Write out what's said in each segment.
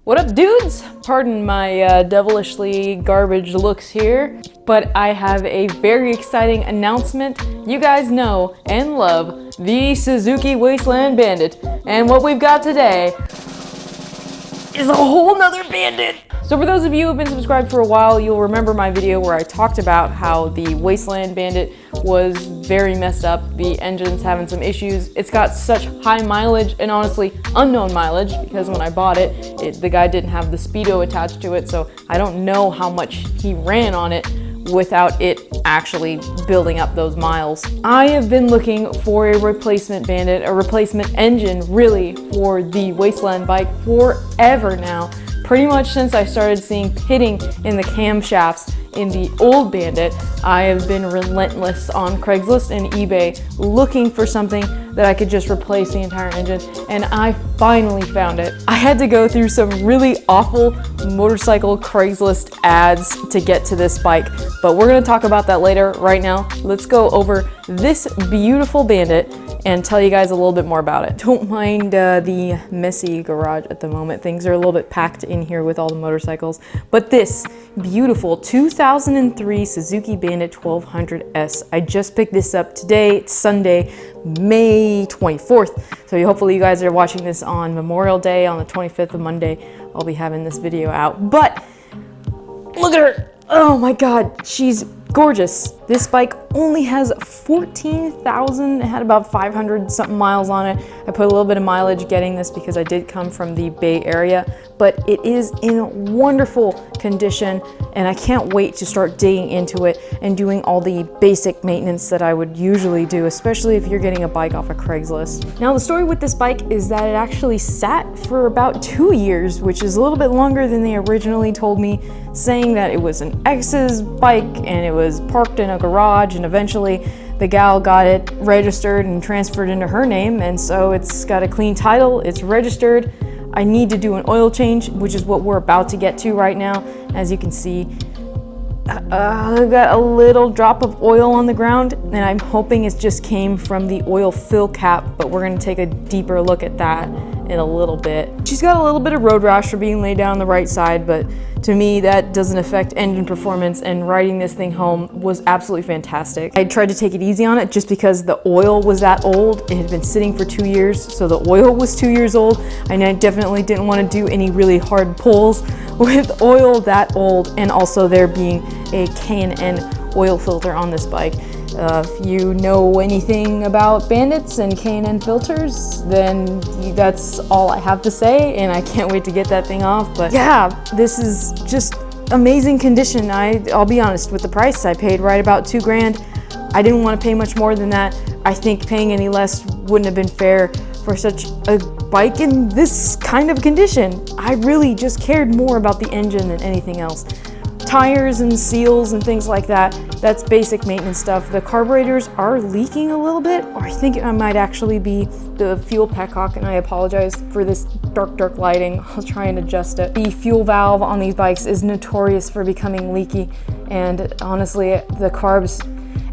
What up, dudes? Pardon my devilishly garbage looks here, but I have a very exciting announcement. You guys know and love the Suzuki Wasteland Bandit, and what we've got today is a whole nother Bandit. So for those of you who have been subscribed for a while, you'll remember my video where I talked about how the Wasteland Bandit was very messed up. The engine's having some issues. It's got such high mileage and honestly unknown mileage because when I bought it, the guy didn't have the speedo attached to it, so I don't know how much he ran on it without it actually building up those miles. I have been looking for a replacement Bandit, a replacement engine really, for the Wasteland bike forever now. Pretty much since I started seeing pitting in the camshafts in the old Bandit, I have been relentless on Craigslist and eBay looking for something that I could just replace the entire engine, and I finally found it. I had to go through some really awful motorcycle Craigslist ads to get to this bike, but we're gonna talk about that later. Right now, let's go over this beautiful Bandit and tell you guys a little bit more about it. Don't mind the messy garage at the moment. Things are a little bit packed in here with all the motorcycles, but this beautiful 2003 Suzuki Bandit 1200S. I just picked this up today. It's Sunday, May 24th. So hopefully you guys are watching this on Memorial Day on the 25th of Monday. I'll be having this video out, but look at her. Oh my God, she's gorgeous. This bike only has 14,000, it had about 500 something miles on it. I put a little bit of mileage getting this because I did come from the Bay Area, but it is in wonderful condition and I can't wait to start digging into it and doing all the basic maintenance that I would usually do, especially if you're getting a bike off of Craigslist. Now the story with this bike is that it actually sat for about 2 years, which is a little bit longer than they originally told me, saying that it was an ex's bike and it was parked in a garage, and eventually the gal got it registered and transferred into her name, and so it's got a clean title, it's registered. I need to do an oil change, which is what we're about to get to right now. As you can see, I've got a little drop of oil on the ground, and I'm hoping it just came from the oil fill cap, but we're gonna take a deeper look at that in a little bit. She's got a little bit of road rash for being laid down on the right side, but to me that doesn't affect engine performance, and riding this thing home was absolutely fantastic. I tried to take it easy on it just because the oil was that old. It had been sitting for 2 years, so the oil was 2 years old, and I definitely didn't want to do any really hard pulls with oil that old, and also there being a CANON oil filter on this bike. If you know anything about Bandits and CANON filters, then that's all I have to say, and I can't wait to get that thing off. But yeah, this is just amazing condition. I'll be honest, with the price I paid, right about $2 grand. I didn't want to pay much more than that. I think paying any less wouldn't have been fair for such a bike in this kind of condition. I really just cared more about the engine than anything else. Tires and seals and things like that, that's basic maintenance stuff. The carburetors are leaking a little bit, or I think it might actually be the fuel petcock, and I apologize for this dark lighting. I'll try and adjust it. The fuel valve on these bikes is notorious for becoming leaky, and honestly, the carbs,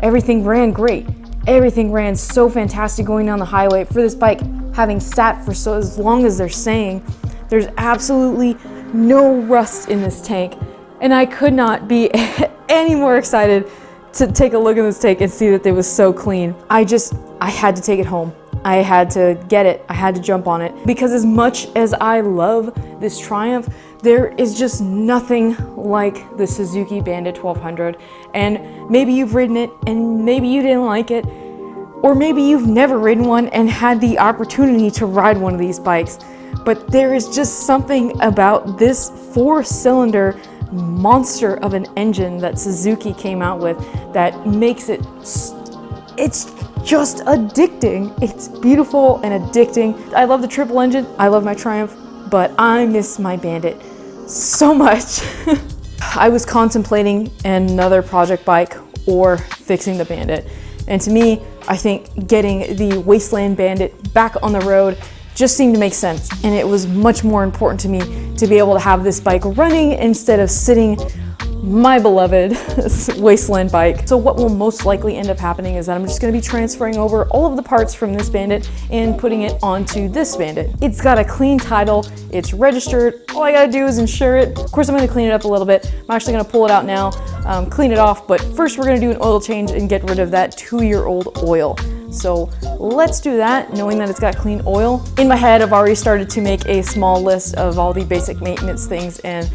everything ran great. Everything ran so fantastic going down the highway. For this bike, having sat for so as long as they're saying, there's absolutely no rust in this tank. And I could not be any more excited to take a look at this tank and see that it was so clean. I had to take it home. I had to get it. I had to jump on it. Because as much as I love this Triumph, there is just nothing like the Suzuki Bandit 1200. And maybe you've ridden it and maybe you didn't like it, or maybe you've never ridden one and had the opportunity to ride one of these bikes. But there is just something about this 4-cylinder monster of an engine that Suzuki came out with that makes it, it's just addicting. It's beautiful and addicting. I love the triple engine, I love my Triumph, but I miss my Bandit so much. I was contemplating another project bike or fixing the Bandit, and to me, I think getting the Wasteland Bandit back on the road just seemed to make sense, and it was much more important to me to be able to have this bike running instead of sitting my beloved Wasteland bike. So what will most likely end up happening is that I'm just going to be transferring over all of the parts from this Bandit and putting it onto this Bandit. It's got a clean title, it's registered, all I gotta do is insure it. Of course I'm going to clean it up a little bit. I'm actually going to pull it out now, clean it off, but first we're going to do an oil change and get rid of that 2-year-old oil. So let's do that, knowing that it's got clean oil. In my head, I've already started to make a small list of all the basic maintenance things, and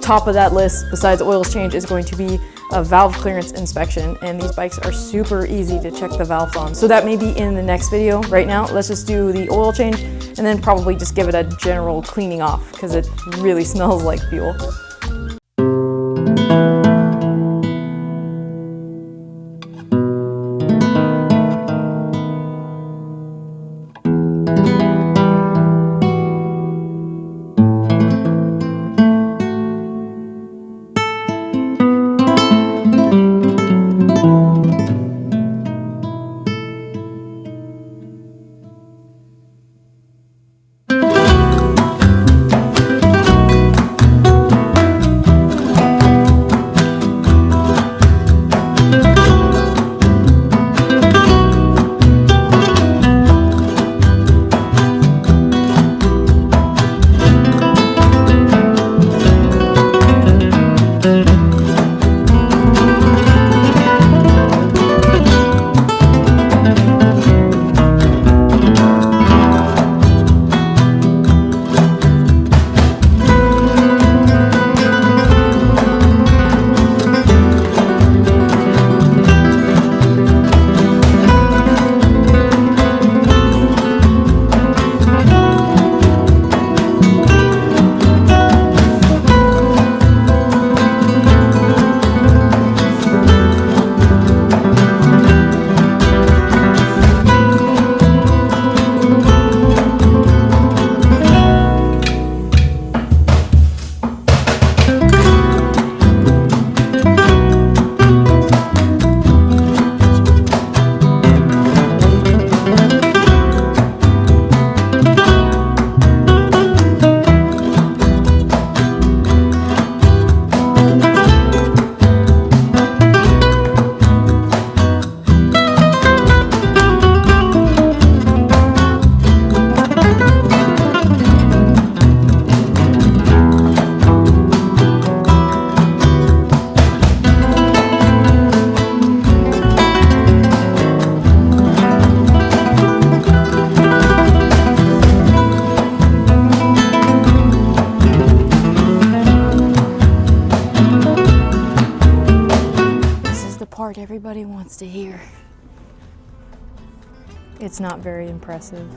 top of that list, besides oils change, is going to be a valve clearance inspection, and these bikes are super easy to check the valves on. So that may be in the next video. Right now, let's just do the oil change and then probably just give it a general cleaning off because it really smells like fuel. Everybody wants to hear. It's not very impressive.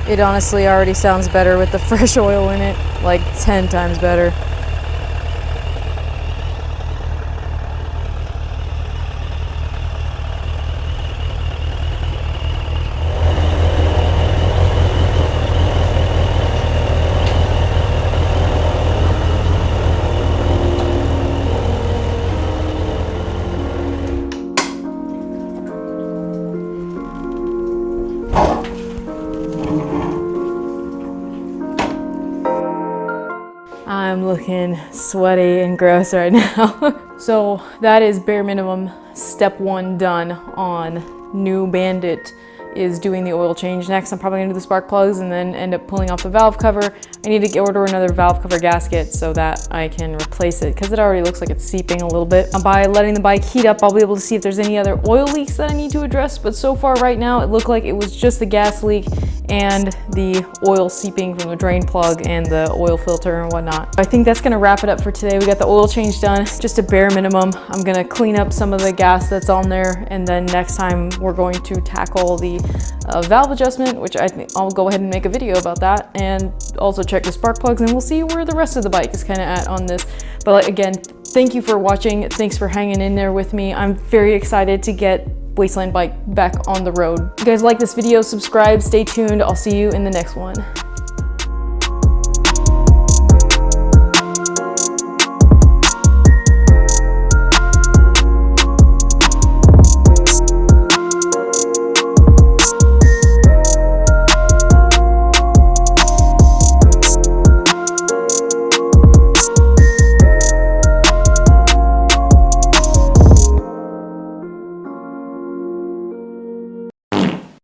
It honestly already sounds better with the fresh oil in it, like 10 times better. I'm looking sweaty and gross right now. So that is bare minimum step 1 done on new Bandit is doing the oil change. Next, I'm probably gonna do the spark plugs and then end up pulling off the valve cover. I need to order another valve cover gasket so that I can replace it because it already looks like it's seeping a little bit. By letting the bike heat up, I'll be able to see if there's any other oil leaks that I need to address. But so far right now, it looked like it was just the gas leak and the oil seeping from the drain plug and the oil filter and whatnot. I think that's gonna wrap it up for today. We got the oil change done, just a bare minimum. I'm gonna clean up some of the gas that's on there, and then next time we're going to tackle the valve adjustment, which I think I'll go ahead and make a video about that, and also check the spark plugs, and we'll see where the rest of the bike is kind of at on this. But again, thank you for watching. Thanks for hanging in there with me. I'm very excited to get Wasteland Bike back on the road. If you guys like this video, subscribe, stay tuned. I'll see you in the next one.